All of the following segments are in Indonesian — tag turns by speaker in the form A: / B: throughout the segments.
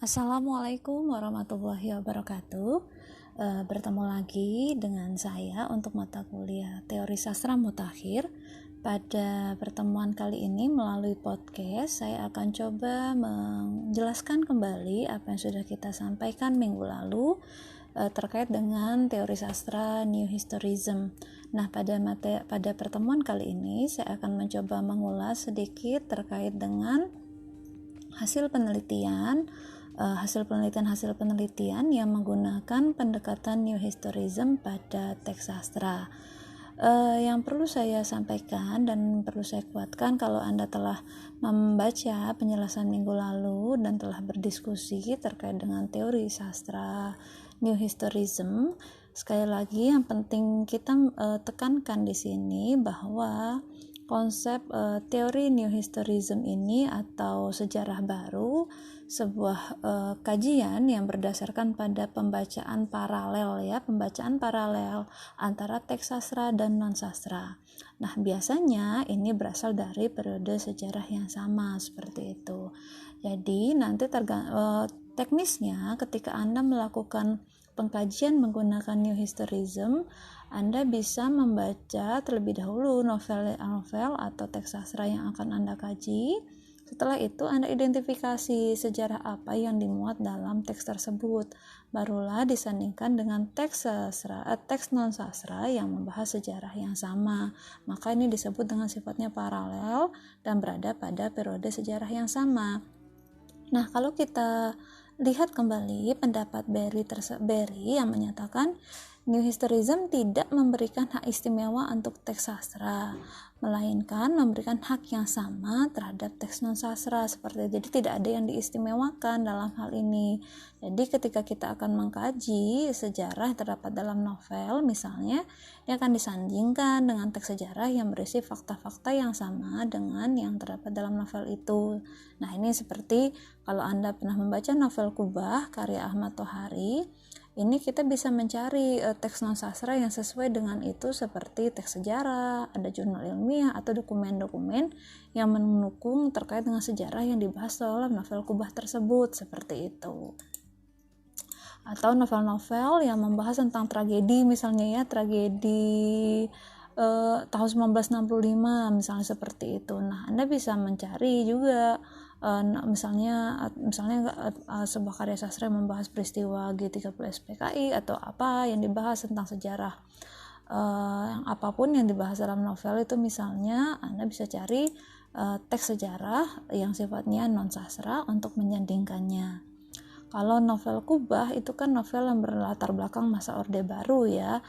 A: Assalamualaikum warahmatullahi wabarakatuh. Bertemu lagi dengan saya untuk mata kuliah Teori Sastra Mutakhir. Pada pertemuan kali ini melalui podcast, saya akan coba menjelaskan kembali apa yang sudah kita sampaikan minggu lalu terkait dengan teori sastra New Historism. Nah, pada pertemuan kali ini saya akan mencoba mengulas sedikit terkait dengan hasil penelitian yang menggunakan pendekatan New Historism pada teks sastra. Yang perlu saya sampaikan dan perlu saya kuatkan, kalau Anda telah membaca penjelasan minggu lalu dan telah berdiskusi terkait dengan teori sastra New Historism, sekali lagi yang penting kita tekankan di sini bahwa konsep teori New Historism ini atau sejarah baru sebuah kajian yang berdasarkan pada pembacaan paralel antara teks sastra dan non sastra. Nah, biasanya ini berasal dari periode sejarah yang sama seperti itu. Jadi nanti teknisnya ketika Anda melakukan pengkajian menggunakan New Historism, Anda bisa membaca terlebih dahulu novel atau teks sastra yang akan Anda kaji. Setelah itu Anda identifikasi sejarah apa yang dimuat dalam teks tersebut. Barulah disandingkan dengan teks non sastra yang membahas sejarah yang sama. Maka ini disebut dengan sifatnya paralel dan berada pada periode sejarah yang sama. Nah, kalau kita lihat kembali pendapat Berry yang menyatakan New Historism tidak memberikan hak istimewa untuk teks sastra, melainkan memberikan hak yang sama terhadap teks non sastra seperti itu. Jadi tidak ada yang diistimewakan dalam hal ini. Jadi ketika kita akan mengkaji sejarah yang terdapat dalam novel misalnya, dia akan disandingkan dengan teks sejarah yang berisi fakta-fakta yang sama dengan yang terdapat dalam novel itu. Nah, ini seperti kalau Anda pernah membaca novel Kubah karya Ahmad Tohari, ini kita bisa mencari teks non sastra yang sesuai dengan itu seperti teks sejarah, ada jurnal ilmiah atau dokumen-dokumen yang mendukung terkait dengan sejarah yang dibahas dalam novel Kubah tersebut seperti itu. Atau novel-novel yang membahas tentang tragedi misalnya tragedi tahun 1965 misalnya seperti itu. Nah, Anda bisa mencari juga misalnya sebuah karya sastra yang membahas peristiwa G30 SPKI atau apa yang dibahas tentang sejarah apapun yang dibahas dalam novel itu, misalnya Anda bisa cari teks sejarah yang sifatnya non sastra untuk menyandingkannya. Kalau novel Kubah itu kan novel yang berlatar belakang masa Orde Baru ya.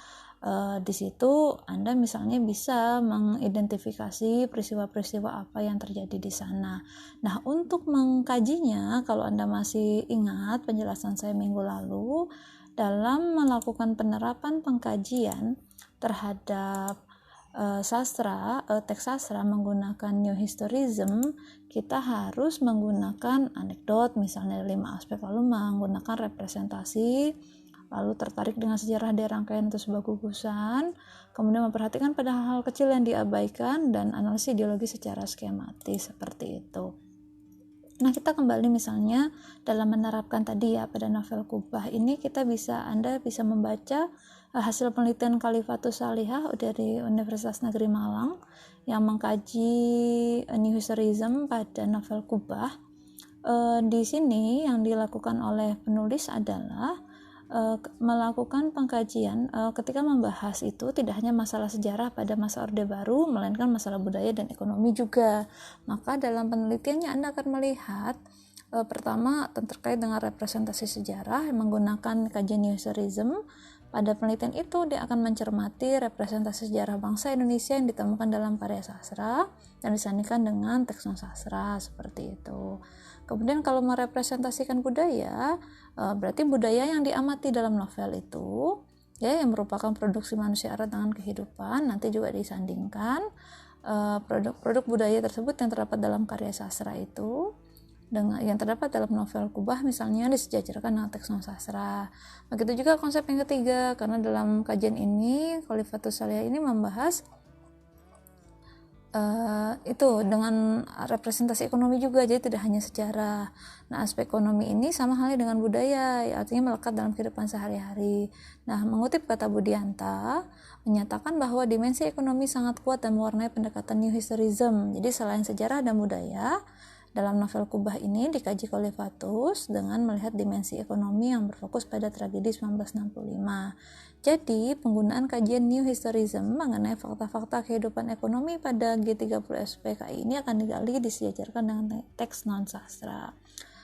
A: Di situ Anda misalnya bisa mengidentifikasi peristiwa-peristiwa apa yang terjadi di sana. Nah, untuk mengkajinya, kalau Anda masih ingat penjelasan saya minggu lalu, dalam melakukan penerapan pengkajian terhadap teks sastra menggunakan New Historism, kita harus menggunakan anekdot misalnya 5 aspek, lalu menggunakan representasi, lalu tertarik dengan sejarah dari rangkaian atau sebuah gugusan, kemudian memperhatikan pada hal-hal kecil yang diabaikan, dan analisis ideologi secara skematis seperti itu. Nah, kita kembali misalnya dalam menerapkan tadi ya pada novel Kubah ini, Anda bisa membaca hasil penelitian Khalifatus Salihah dari Universitas Negeri Malang yang mengkaji New Historism pada novel Kubah. Di sini yang dilakukan oleh penulis adalah melakukan pengkajian ketika membahas itu tidak hanya masalah sejarah pada masa Orde Baru, melainkan masalah budaya dan ekonomi juga. Maka dalam penelitiannya Anda akan melihat pertama terkait dengan representasi sejarah menggunakan kajian New Historism. Pada penelitian itu dia akan mencermati representasi sejarah bangsa Indonesia yang ditemukan dalam karya sastra dan disandingkan dengan teks non sastra seperti itu. Kemudian kalau merepresentasikan budaya, berarti budaya yang diamati dalam novel itu ya yang merupakan produksi manusia erat dengan kehidupan, nanti juga disandingkan produk-produk budaya tersebut yang terdapat dalam karya sastra itu dengan yang terdapat dalam novel Kubah misalnya disejajarkan dengan teks non sastra. Begitu juga konsep yang ketiga, karena dalam kajian ini Khalifatus Salihah ini membahas itu dengan representasi ekonomi juga, jadi tidak hanya sejarah. Nah, aspek ekonomi ini sama halnya dengan budaya, ya, artinya melekat dalam kehidupan sehari-hari. Nah, mengutip kata Budianta, menyatakan bahwa dimensi ekonomi sangat kuat dan mewarnai pendekatan New Historism. Jadi selain sejarah dan budaya, dalam novel Kubah ini dikaji Kolifatus dengan melihat dimensi ekonomi yang berfokus pada tragedi 1965. Jadi, penggunaan kajian New Historism mengenai fakta-fakta kehidupan ekonomi pada G30 SPKI ini akan digali disejajarkan dengan teks non-sastra.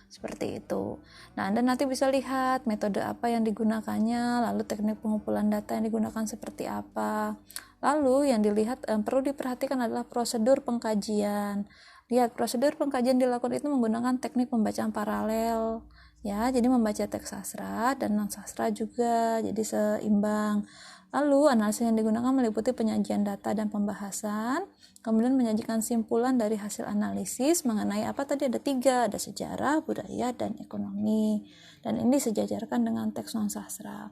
A: Seperti itu. Nah, Anda nanti bisa lihat metode apa yang digunakannya, lalu teknik pengumpulan data yang digunakan seperti apa. Lalu yang dilihat perlu diperhatikan adalah prosedur pengkajian. Lihat, prosedur pengkajian dilakukan itu menggunakan teknik pembacaan paralel. Ya, jadi membaca teks sastra dan non sastra juga, jadi seimbang. Lalu analisis yang digunakan meliputi penyajian data dan pembahasan, kemudian menyajikan simpulan dari hasil analisis mengenai apa tadi, ada 3, ada sejarah, budaya, dan ekonomi. Dan ini disejajarkan dengan teks non sastra.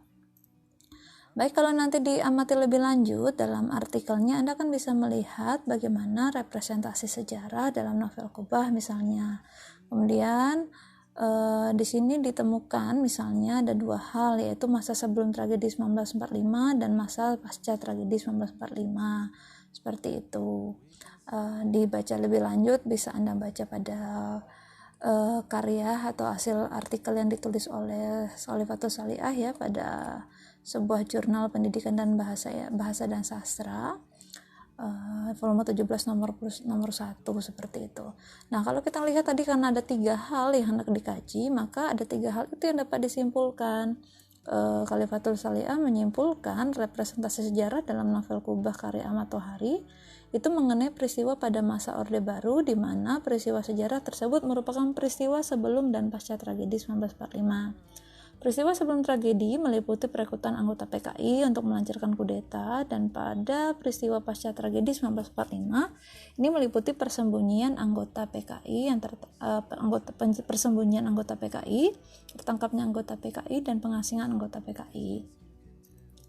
A: Baik, kalau nanti diamati lebih lanjut dalam artikelnya, Anda kan bisa melihat bagaimana representasi sejarah dalam novel Kubah misalnya. Kemudian di sini ditemukan misalnya ada 2 hal, yaitu masa sebelum tragedi 1945 dan masa pasca tragedi 1945. Seperti itu. Dibaca lebih lanjut bisa Anda baca pada karya atau hasil artikel yang ditulis oleh Solifatus Saliah ya pada sebuah jurnal pendidikan dan bahasa dan sastra, volume 17 nomor 1 seperti itu. Nah, kalau kita lihat tadi karena ada 3 hal yang hendak dikaji, maka ada 3 hal itu yang dapat disimpulkan. Khalifatul Saliah menyimpulkan representasi sejarah dalam novel Kubah karya Ahmad Tohari itu mengenai peristiwa pada masa Orde Baru, di mana peristiwa sejarah tersebut merupakan peristiwa sebelum dan pasca tragedi 1945. Peristiwa sebelum tragedi meliputi perekrutan anggota PKI untuk melancarkan kudeta, dan pada peristiwa pasca tragedi 1945 ini meliputi persembunyian anggota PKI persembunyian anggota PKI, tertangkapnya anggota PKI, dan pengasingan anggota PKI.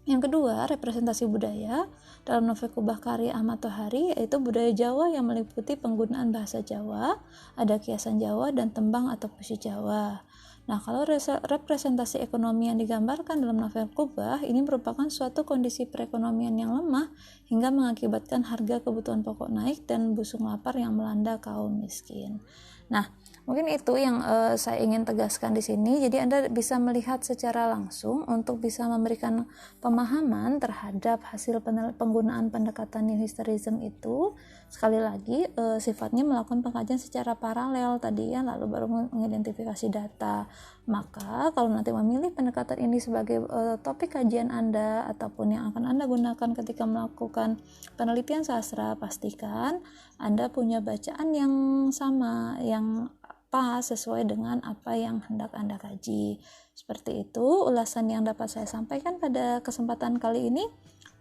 A: Yang kedua, representasi budaya dalam novel Kubah karya Ahmad Tohari, yaitu budaya Jawa yang meliputi penggunaan bahasa Jawa, ada kiasan Jawa dan tembang atau puisi Jawa. Nah, kalau representasi ekonomi yang digambarkan dalam novel Kubah ini merupakan suatu kondisi perekonomian yang lemah hingga mengakibatkan harga kebutuhan pokok naik dan busung lapar yang melanda kaum miskin. Nah, mungkin itu yang saya ingin tegaskan di sini. Jadi Anda bisa melihat secara langsung untuk bisa memberikan pemahaman terhadap hasil penggunaan pendekatan New Historism itu. Sekali lagi sifatnya melakukan pengkajian secara paralel tadi ya, lalu baru mengidentifikasi data. Maka kalau nanti memilih pendekatan ini sebagai topik kajian Anda ataupun yang akan Anda gunakan ketika melakukan penelitian sastra, pastikan Anda punya bacaan yang sama, yang pas sesuai dengan apa yang hendak Anda kaji. Seperti itu ulasan yang dapat saya sampaikan pada kesempatan kali ini.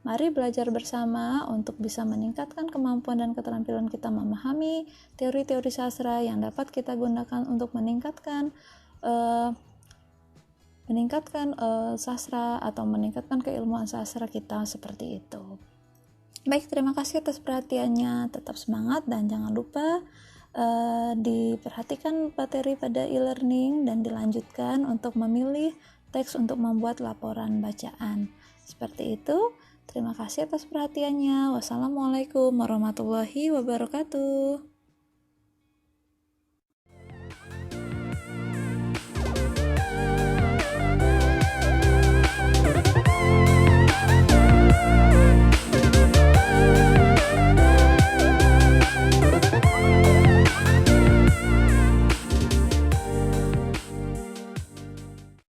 A: Mari belajar bersama untuk bisa meningkatkan kemampuan dan keterampilan kita memahami teori-teori sastra yang dapat kita gunakan untuk meningkatkan sastra atau meningkatkan keilmuan sastra kita seperti itu. Baik, terima kasih atas perhatiannya. Tetap semangat dan jangan lupa diperhatikan materi pada e-learning dan dilanjutkan untuk memilih teks untuk membuat laporan bacaan. Seperti itu. Terima kasih atas perhatiannya. Wassalamualaikum warahmatullahi wabarakatuh.